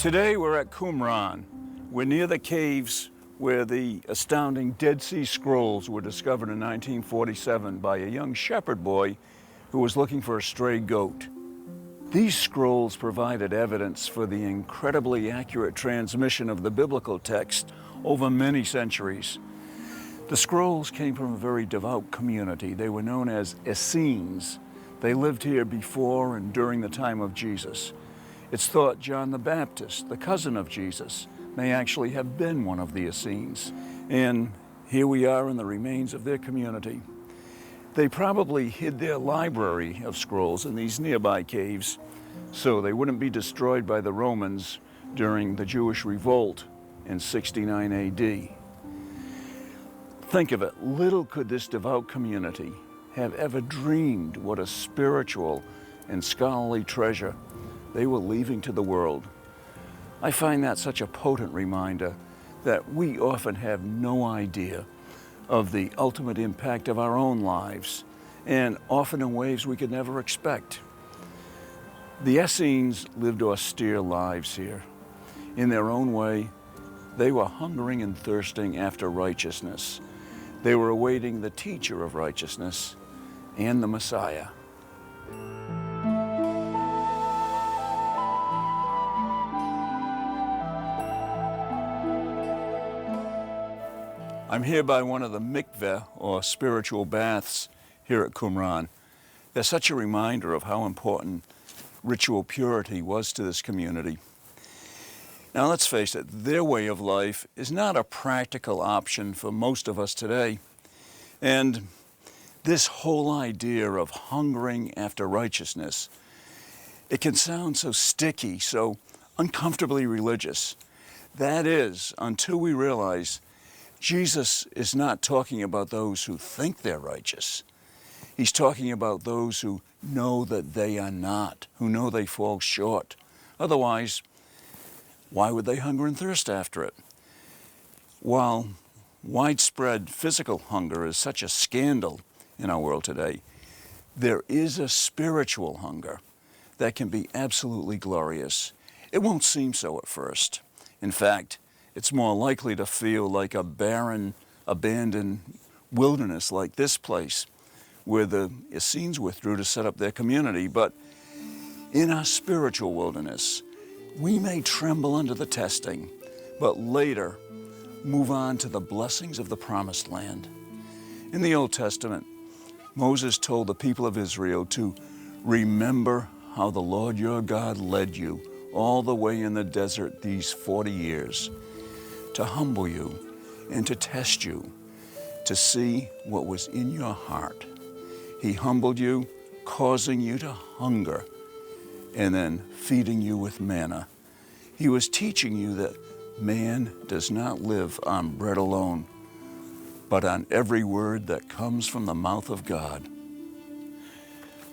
Today we're at Qumran. We're near the caves where the astounding Dead Sea Scrolls were discovered in 1947 by a young shepherd boy who was looking for a stray goat. These scrolls provided evidence for the incredibly accurate transmission of the biblical text over many centuries. The scrolls came from a very devout community. They were known as Essenes. They lived here before and during the time of Jesus. It's thought John the Baptist, the cousin of Jesus, may actually have been one of the Essenes. And here we are in the remains of their community. They probably hid their library of scrolls in these nearby caves so they wouldn't be destroyed by the Romans during the Jewish revolt in 69 AD. Think of it, little could this devout community have ever dreamed what a spiritual and scholarly treasure they were leaving to the world. I find that such a potent reminder that we often have no idea of the ultimate impact of our own lives, and often in ways we could never expect. The Essenes lived austere lives here. In their own way, they were hungering and thirsting after righteousness. They were awaiting the teacher of righteousness and the Messiah. I'm here by one of the mikveh, or spiritual baths, here at Qumran. They're such a reminder of how important ritual purity was to this community. Now let's face it, their way of life is not a practical option for most of us today. And this whole idea of hungering after righteousness, it can sound so sticky, so uncomfortably religious. That is, until we realize Jesus is not talking about those who think they're righteous. He's talking about those who know that they are not, who know they fall short. Otherwise, why would they hunger and thirst after it? While widespread physical hunger is such a scandal in our world today, there is a spiritual hunger that can be absolutely glorious. It won't seem so at first. In fact, it's more likely to feel like a barren, abandoned wilderness like this place where the Essenes withdrew to set up their community. But in our spiritual wilderness, we may tremble under the testing, but later move on to the blessings of the promised land. In the Old Testament, Moses told the people of Israel to remember how the Lord your God led you all the way in the desert these 40 years, to humble you and to test you, to see what was in your heart. He humbled you, causing you to hunger, and then feeding you with manna. He was teaching you that man does not live on bread alone, but on every word that comes from the mouth of God.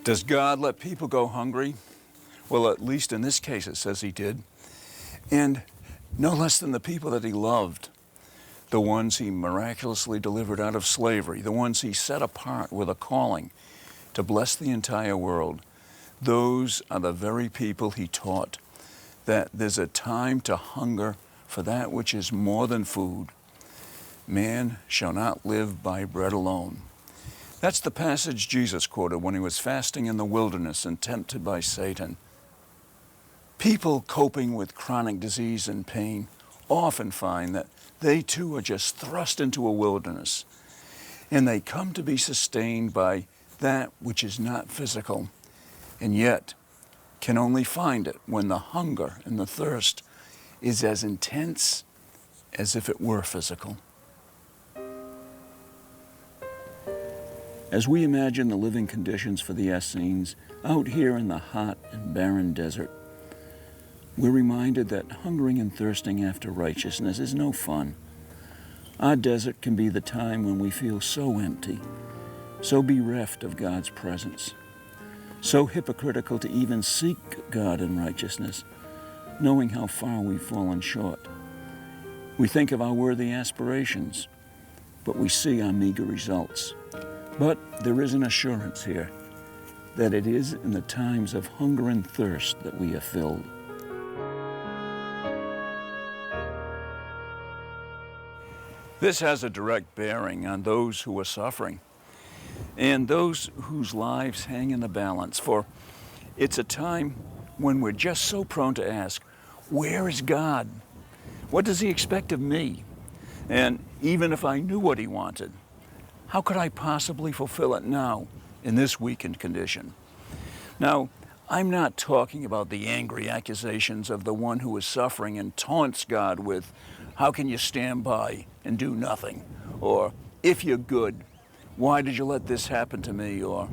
Does God let people go hungry? Well, at least in this case, it says he did. And no less than the people that he loved, the ones he miraculously delivered out of slavery, the ones he set apart with a calling to bless the entire world. Those are the very people he taught that there's a time to hunger for that which is more than food. Man shall not live by bread alone. That's the passage Jesus quoted when he was fasting in the wilderness and tempted by Satan. People coping with chronic disease and pain often find that they too are just thrust into a wilderness, and they come to be sustained by that which is not physical, and yet can only find it when the hunger and the thirst is as intense as if it were physical. As we imagine the living conditions for the Essenes out here in the hot and barren desert, we're reminded that hungering and thirsting after righteousness is no fun. Our desert can be the time when we feel so empty, so bereft of God's presence, so hypocritical to even seek God in righteousness, knowing how far we've fallen short. We think of our worthy aspirations, but we see our meager results. But there is an assurance here that it is in the times of hunger and thirst that we are filled. This has a direct bearing on those who are suffering and those whose lives hang in the balance, for it's a time when we're just so prone to ask, where is God? What does he expect of me? And even if I knew what he wanted, how could I possibly fulfill it now in this weakened condition? Now, I'm not talking about the angry accusations of the one who is suffering and taunts God with, how can you stand by and do nothing? Or, if you're good, why did you let this happen to me? Or,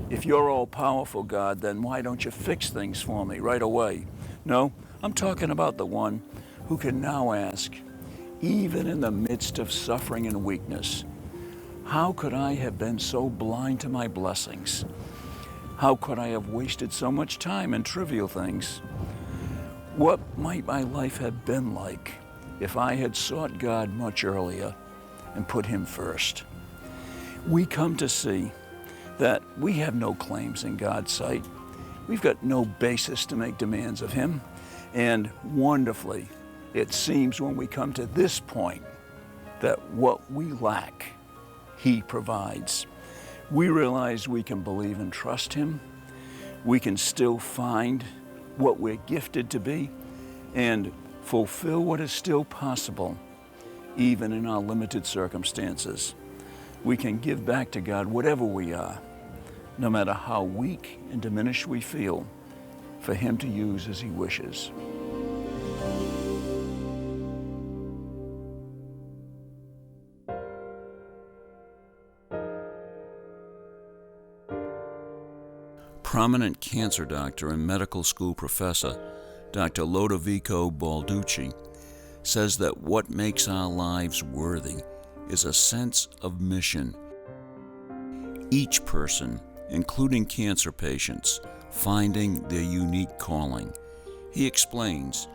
if you're all-powerful, God, then why don't you fix things for me right away? No, I'm talking about the one who can now ask, even in the midst of suffering and weakness, how could I have been so blind to my blessings? How could I have wasted so much time in trivial things? What might my life have been like if I had sought God much earlier and put him first? We come to see that we have no claims in God's sight. We've got no basis to make demands of him. And wonderfully, it seems when we come to this point that what we lack, he provides. We realize we can believe and trust him. We can still find what we're gifted to be and fulfill what is still possible, even in our limited circumstances. We can give back to God whatever we are, no matter how weak and diminished we feel, for him to use as he wishes. Prominent cancer doctor and medical school professor, Dr. Lodovico Balducci, says that what makes our lives worthy is a sense of mission. Each person, including cancer patients, finding their unique calling. He explains,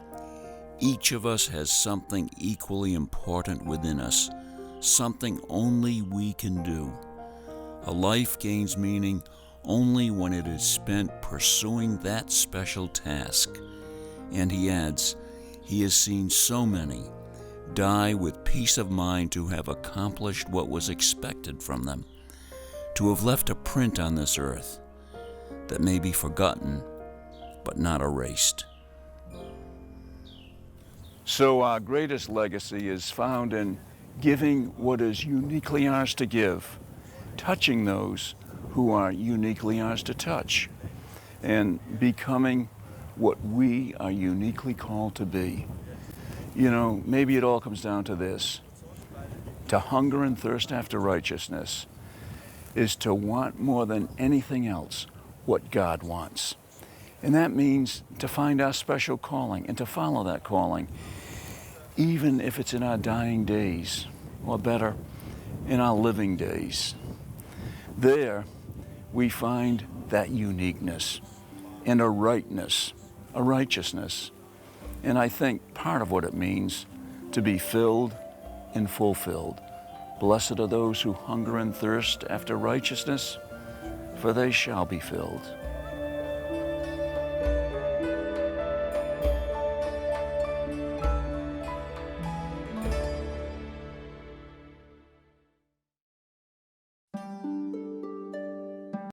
each of us has something equally important within us, something only we can do. A life gains meaning only when it is spent pursuing that special task. And he adds, he has seen so many die with peace of mind to have accomplished what was expected from them, to have left a print on this earth that may be forgotten but not erased. So our greatest legacy is found in giving what is uniquely ours to give, touching those who are uniquely ours to touch, and becoming what we are uniquely called to be. You know, maybe it all comes down to this. To hunger and thirst after righteousness is to want more than anything else what God wants. And that means to find our special calling and to follow that calling, even if it's in our dying days, or better, in our living days. There, we find that uniqueness and a rightness, a righteousness. And I think part of what it means to be filled and fulfilled. Blessed are those who hunger and thirst after righteousness, for they shall be filled.